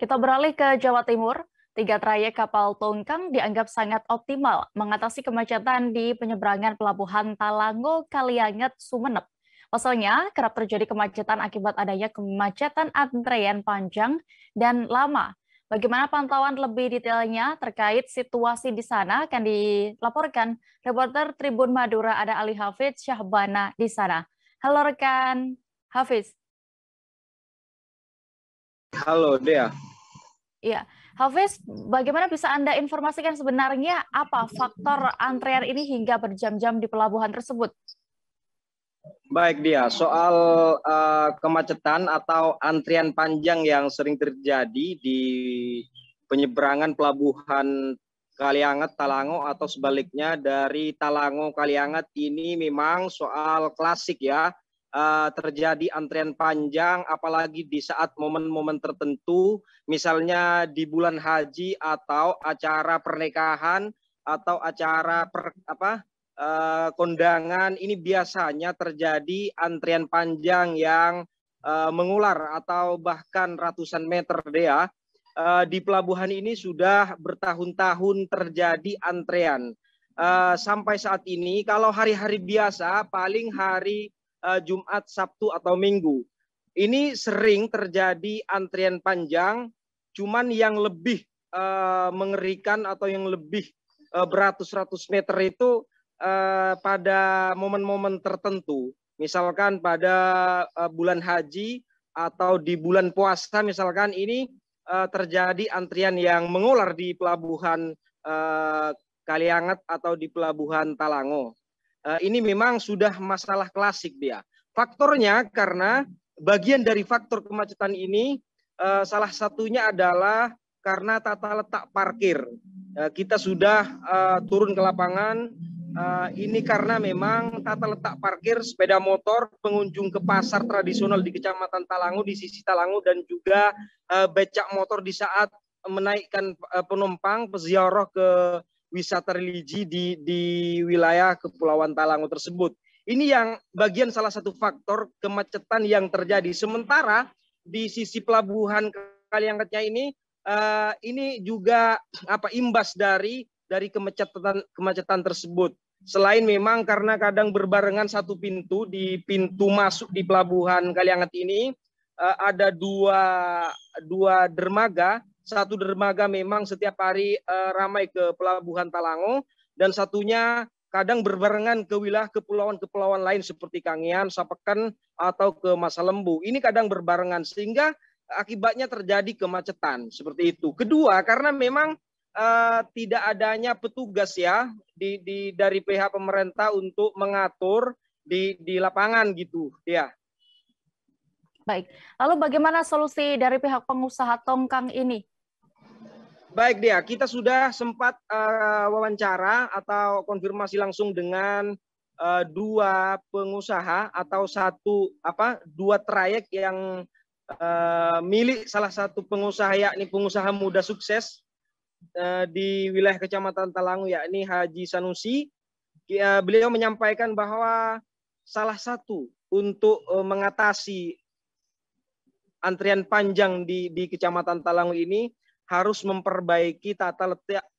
Kita beralih ke Jawa Timur. Tiga trayek kapal tongkang dianggap sangat optimal mengatasi kemacetan di penyeberangan pelabuhan Talango, Kalianget, Sumeneb. Pasalnya, kerap terjadi kemacetan akibat adanya kemacetan antrean panjang dan lama. Bagaimana pantauan lebih detailnya terkait situasi di sana akan dilaporkan reporter Tribun Madura ada Ali Hafidz Syahbana di sana. Halo rekan Hafiz. Halo Dea. Iya, Hafiz, bagaimana bisa Anda informasikan sebenarnya apa faktor antrean ini hingga berjam-jam di pelabuhan tersebut? Baik Dea, soal kemacetan atau antrian panjang yang sering terjadi di penyeberangan pelabuhan Kalianget, Talango atau sebaliknya dari Talango, Kalianget ini memang soal klasik ya. Terjadi antrian panjang apalagi di saat momen-momen tertentu, misalnya di bulan haji atau acara pernikahan atau acara kondangan, ini biasanya terjadi antrian panjang yang mengular atau bahkan ratusan meter Dea. Di pelabuhan ini sudah bertahun-tahun terjadi antrean. Sampai saat ini kalau hari-hari biasa paling hari Jumat, Sabtu atau Minggu. Ini sering terjadi antrian panjang, cuman yang lebih mengerikan atau yang lebih beratus-ratus meter itu pada momen-momen tertentu. Misalkan pada bulan haji atau di bulan puasa misalkan ini terjadi antrian yang mengular di pelabuhan Kalianget atau di pelabuhan Talango. Ini memang sudah masalah klasik dia. Faktornya karena bagian dari faktor kemacetan ini salah satunya adalah karena tata letak parkir. Kita sudah turun ke lapangan. Ini karena memang tata letak parkir sepeda motor, pengunjung ke pasar tradisional di Kecamatan Talango, di sisi Talango, dan juga becak motor di saat menaikkan penumpang peziarah ke wisata religi di wilayah Kepulauan Talango tersebut. Ini yang bagian salah satu faktor kemacetan yang terjadi. Sementara di sisi pelabuhan Kaliangetnya ini juga imbas dari kemacetan tersebut. Selain memang karena kadang berbarengan satu pintu di pintu masuk di pelabuhan Kalianget ini ada dua dermaga. Satu dermaga memang setiap hari ramai ke pelabuhan Talango, dan satunya kadang berbarengan ke wilayah kepulauan-kepulauan lain seperti Kangean, Sapeken, atau ke Masalembu. Ini kadang berbarengan sehingga akibatnya terjadi kemacetan seperti itu. Kedua, karena memang tidak adanya petugas ya dari pihak pemerintah untuk mengatur di lapangan gitu ya. Baik, lalu bagaimana solusi dari pihak pengusaha tongkang ini? Baik Dea, kita sudah sempat wawancara atau konfirmasi langsung dengan dua pengusaha atau dua trayek yang milik salah satu pengusaha, yakni pengusaha muda sukses di wilayah Kecamatan Talango, yakni Haji Sanusi. Beliau menyampaikan bahwa salah satu untuk mengatasi antrian panjang di Kecamatan Talango ini harus memperbaiki tata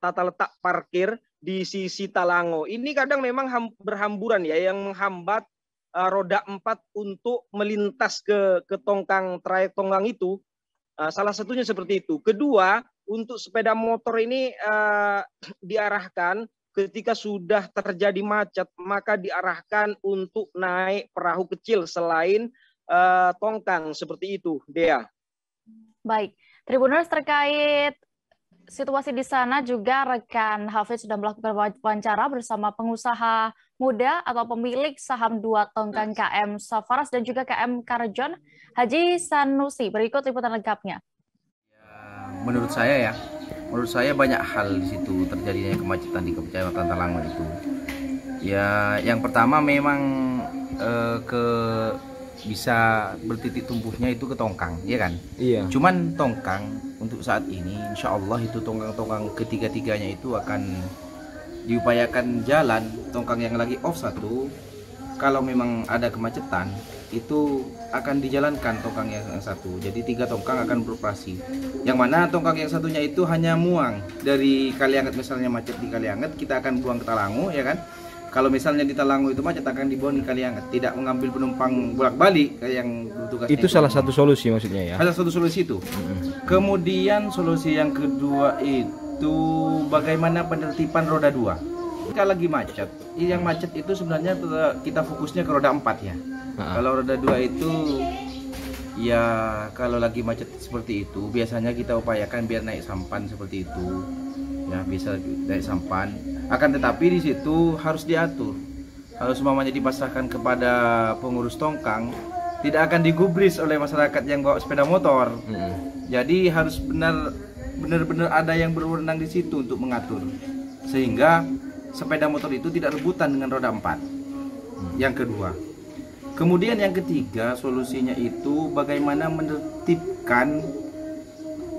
letak parkir di sisi Talango. Ini kadang memang berhamburan ya, yang menghambat roda 4 untuk melintas ke trayek tongkang itu. Salah satunya seperti itu. Kedua, untuk sepeda motor ini diarahkan ketika sudah terjadi macet, maka diarahkan untuk naik perahu kecil selain tongkang seperti itu, Dea. Baik, Tribuners, terkait situasi di sana juga rekan Hafiz sudah melakukan wawancara bersama pengusaha muda atau pemilik saham 2 tongkang KM Safaras dan juga KM Karjon, Haji Sanusi. Berikut liputan lengkapnya. Menurut saya banyak hal di situ terjadinya kemacetan di Kecamatan Talango itu. Ya, yang pertama memang bisa bertitik tumbuhnya itu ke tongkang, ya kan? Iya. Cuman tongkang untuk saat ini, insya Allah itu tongkang ketiga-tiganya itu akan diupayakan jalan. Tongkang yang lagi off satu, kalau memang ada kemacetan, itu akan dijalankan tongkang yang satu. Jadi 3 tongkang akan beroperasi. Yang mana tongkang yang satunya itu hanya muang dari Kalianget, misalnya macet di Kalianget, kita akan buang ke Talango, ya kan? Kalau misalnya di Talango itu macet, akan dibawa di Kalianget, tidak mengambil penumpang bolak-balik yang bertugas. Itu salah satu solusi maksudnya ya. Salah satu solusi itu. Kemudian solusi yang kedua itu bagaimana penertiban roda 2. Jika lagi macet, yang macet itu sebenarnya kita fokusnya ke roda 4 ya. Kalau roda 2 itu ya kalau lagi macet seperti itu biasanya kita upayakan biar naik sampan seperti itu. Ya bisa naik sampan. Akan tetapi di situ harus diatur. Harus semuanya dipasrahkan kepada pengurus tongkang, tidak akan digubris oleh masyarakat yang bawa sepeda motor. Jadi harus benar-benar ada yang berwenang di situ untuk mengatur. Sehingga sepeda motor itu tidak rebutan dengan roda 4. Yang kedua. Kemudian yang ketiga, solusinya itu bagaimana menertibkan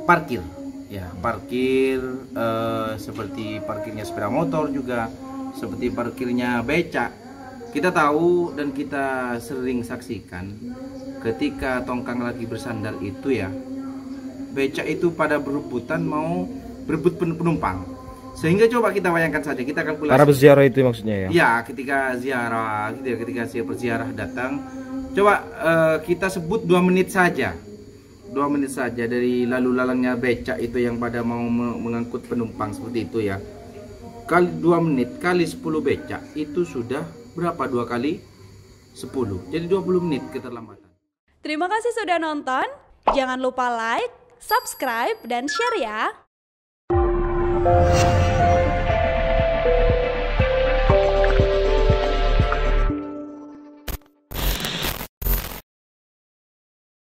parkir. Ya, parkir seperti parkirnya sepeda motor juga, seperti parkirnya becak. Kita tahu dan kita sering saksikan ketika tongkang lagi bersandar itu ya, becak itu pada berebutan mau berebut penumpang. Sehingga coba kita bayangkan saja, kita kalkulasi. Para berziarah itu maksudnya ya? Ya, ketika ziarah, gitu ya, ketika berziarah datang, coba kita sebut 2 menit saja. 2 menit saja dari lalu lalangnya becak itu yang pada mau mengangkut penumpang seperti itu ya. Kali 2 menit kali 10 becak itu sudah berapa? 2 kali 10. Jadi 20 menit keterlambatan. Terima kasih sudah nonton. Jangan lupa like, subscribe, dan share ya.